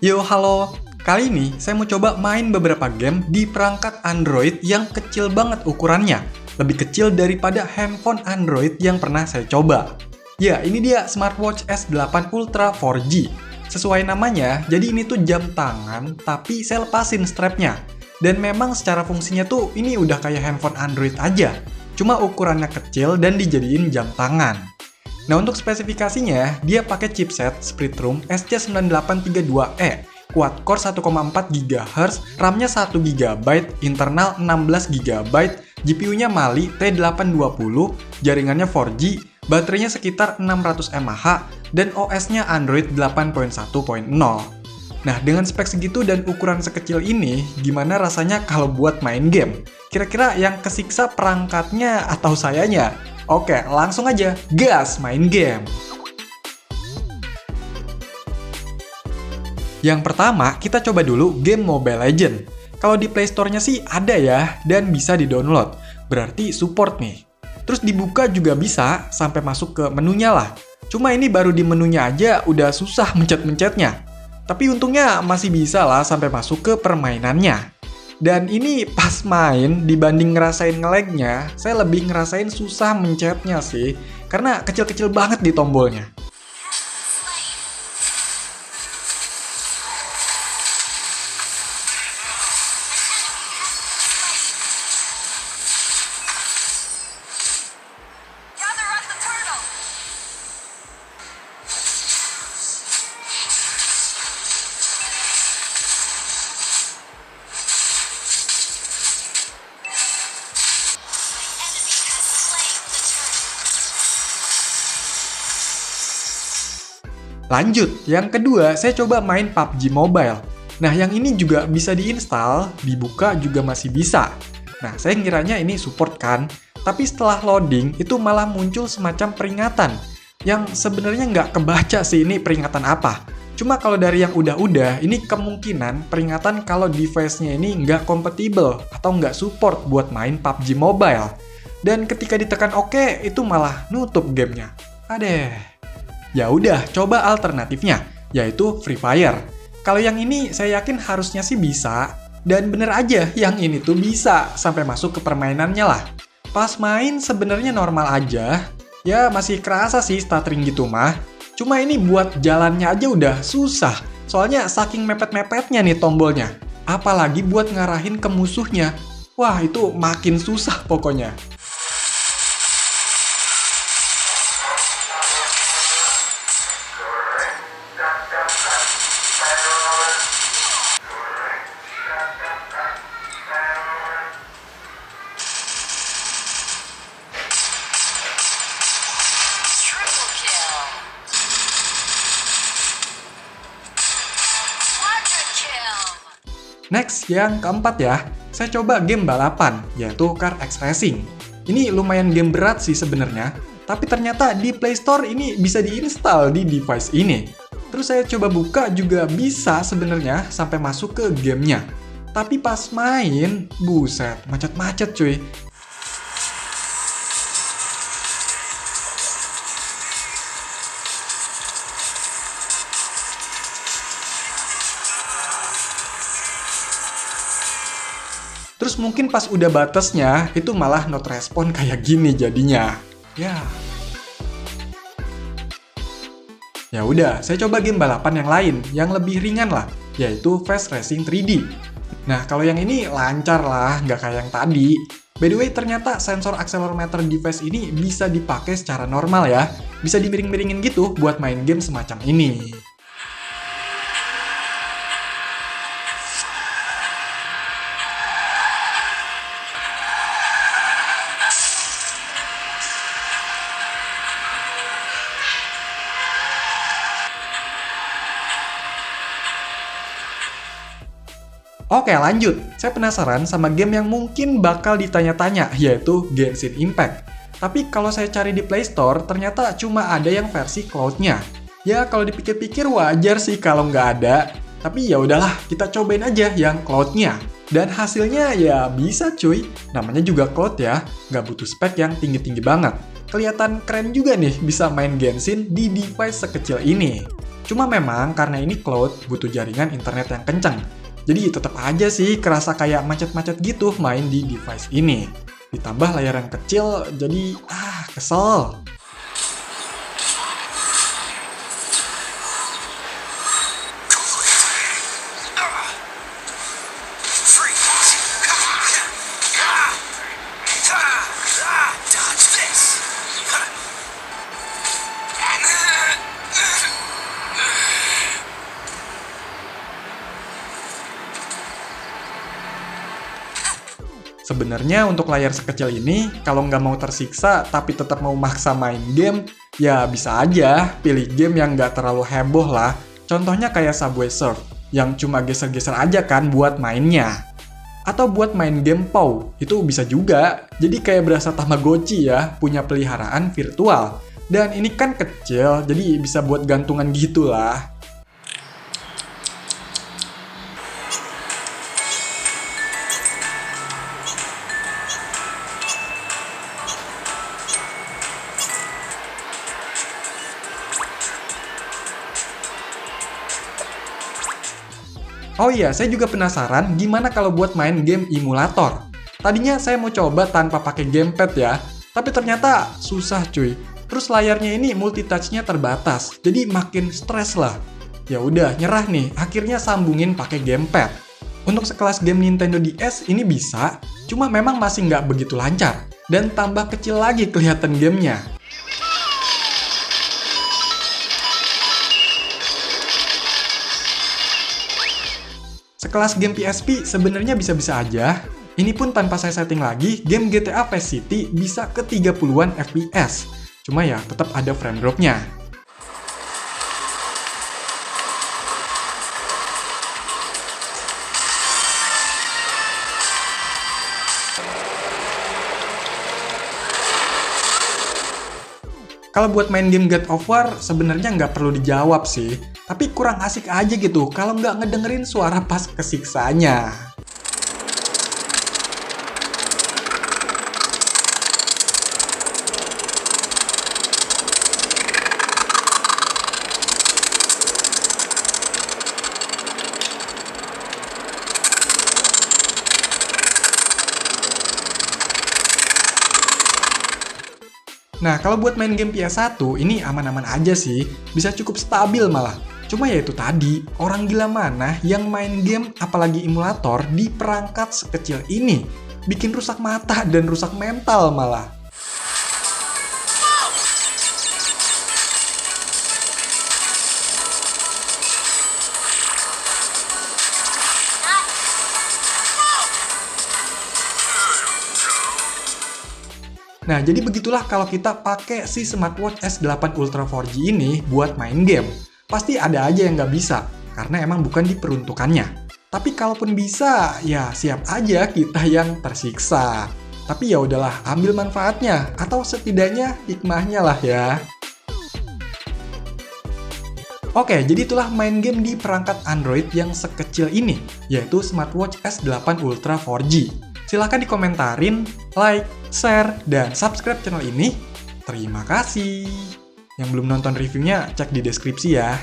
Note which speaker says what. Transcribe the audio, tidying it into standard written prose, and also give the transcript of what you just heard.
Speaker 1: Yo, halo. Kali ini saya mau coba main beberapa game di perangkat Android yang kecil banget ukurannya. Lebih kecil daripada handphone Android yang pernah saya coba. Ya, ini dia smartwatch S8 Ultra 4G. Sesuai namanya, jadi ini tuh jam tangan, tapi saya lepasin strapnya. Dan memang secara fungsinya tuh ini udah kayak handphone Android aja. Cuma ukurannya kecil dan dijadiin jam tangan. Nah, untuk spesifikasinya, dia pakai chipset Spreadtrum SC9832E, quad-core 1,4 GHz, RAM-nya 1 GB, internal 16 GB, GPU-nya Mali T820, jaringannya 4G, baterainya sekitar 600 mAh, dan OS-nya Android 8.1.0. Nah, dengan spek segitu dan ukuran sekecil ini, gimana rasanya kalau buat main game? Kira-kira yang kesiksa perangkatnya atau sayanya? Oke, langsung aja gas main game. Yang pertama, kita coba dulu game Mobile Legends. Kalau di Play Store-nya sih ada ya, dan bisa di-download. Berarti support nih. Terus dibuka juga bisa, sampai masuk ke menunya lah. Cuma ini baru di menunya aja udah susah mencet-mencetnya. Tapi untungnya masih bisa lah sampai masuk ke permainannya. Dan ini pas main, dibanding ngerasain nge-lag-nya, saya lebih ngerasain susah mencetnya sih. Karena kecil-kecil banget di tombolnya. Lanjut, yang kedua saya coba main PUBG Mobile. Nah, yang ini juga bisa diinstal, dibuka juga masih bisa. Nah, saya ngiranya ini support kan, tapi setelah loading itu malah muncul semacam peringatan yang sebenarnya nggak kebaca sih ini peringatan apa. Cuma kalau dari yang udah-udah, ini kemungkinan peringatan kalau device-nya ini nggak kompatibel atau nggak support buat main PUBG Mobile. Dan ketika ditekan OK, itu malah nutup gamenya. Adeh. Ya udah, coba alternatifnya, yaitu Free Fire. Kalau yang ini saya yakin harusnya sih bisa, dan bener aja yang ini tuh bisa sampai masuk ke permainannya lah. Pas main sebenarnya normal aja, ya masih kerasa sih stuttering gitu mah. Cuma ini buat jalannya aja udah susah, soalnya saking mepet-mepetnya nih tombolnya. Apalagi buat ngarahin ke musuhnya, wah itu makin susah pokoknya. Next, yang keempat ya, saya coba game balapan, yaitu Car X Racing. Ini lumayan game berat sih sebenarnya, tapi ternyata di Play Store ini bisa diinstal di device ini. Terus saya coba buka juga bisa sebenarnya sampai masuk ke gamenya. Tapi pas main, buset, macet-macet cuy. Terus mungkin pas udah batasnya, itu malah not respon kayak gini jadinya. Ya udah, saya coba game balapan yang lain, yang lebih ringan lah, yaitu Fast Racing 3D. Nah, kalau yang ini lancar lah, nggak kayak yang tadi. By the way, ternyata sensor accelerometer device ini bisa dipakai secara normal ya. Bisa dimiring-miringin gitu buat main game semacam ini. Oke, lanjut. Saya penasaran sama game yang mungkin bakal ditanya-tanya, yaitu Genshin Impact. Tapi kalau saya cari di Play Store, ternyata cuma ada yang versi cloud-nya. Ya, kalau dipikir-pikir wajar sih kalau nggak ada. Tapi ya udahlah, kita cobain aja yang cloud-nya. Dan hasilnya ya bisa cuy. Namanya juga cloud ya, nggak butuh spek yang tinggi-tinggi banget. Kelihatan keren juga nih bisa main Genshin di device sekecil ini. Cuma memang karena ini cloud butuh jaringan internet yang kencang. Jadi tetap aja sih kerasa kayak macet-macet gitu main di device ini. Ditambah layar yang kecil, jadi kesel. Sebenarnya untuk layar sekecil ini, kalau nggak mau tersiksa tapi tetap mau maksa main game, ya bisa aja pilih game yang nggak terlalu heboh lah. Contohnya kayak Subway Surf, yang cuma geser-geser aja kan buat mainnya. Atau buat main game POW, itu bisa juga. Jadi kayak berasa Tamagotchi ya, punya peliharaan virtual. Dan ini kan kecil, jadi bisa buat gantungan gitu lah. Oh iya, saya juga penasaran gimana kalau buat main game emulator. Tadinya saya mau coba tanpa pakai gamepad ya, tapi ternyata susah cuy. Terus layarnya ini multitouch-nya terbatas, jadi makin stres lah. Ya udah, nyerah nih, akhirnya sambungin pakai gamepad. Untuk sekelas game Nintendo DS ini bisa, cuma memang masih nggak begitu lancar. Dan tambah kecil lagi kelihatan gamenya. Sekelas game PSP sebenarnya bisa-bisa aja. Ini pun tanpa saya setting lagi, game GTA Vice City bisa ke 30-an FPS. Cuma ya tetap ada frame drop-nya. Kalau buat main game God of War, sebenarnya nggak perlu dijawab sih. Tapi kurang asik aja gitu kalau nggak ngedengerin suara pas kesiksanya. Nah, kalau buat main game PS1, ini aman-aman aja sih. Bisa cukup stabil malah. Cuma ya itu tadi, orang gila mana yang main game apalagi emulator di perangkat sekecil ini? Bikin rusak mata dan rusak mental malah. Nah, jadi begitulah kalau kita pakai si smartwatch S8 Ultra 4G ini buat main game. Pasti ada aja yang nggak bisa, karena emang bukan diperuntukannya. Tapi kalaupun bisa, ya siap aja kita yang tersiksa. Tapi ya udahlah, ambil manfaatnya, atau setidaknya hikmahnya lah ya. Oke, jadi itulah main game di perangkat Android yang sekecil ini, yaitu smartwatch S8 Ultra 4G. Silahkan dikomentarin, like, share, dan subscribe channel ini. Terima kasih. Yang belum nonton reviewnya, cek di deskripsi ya.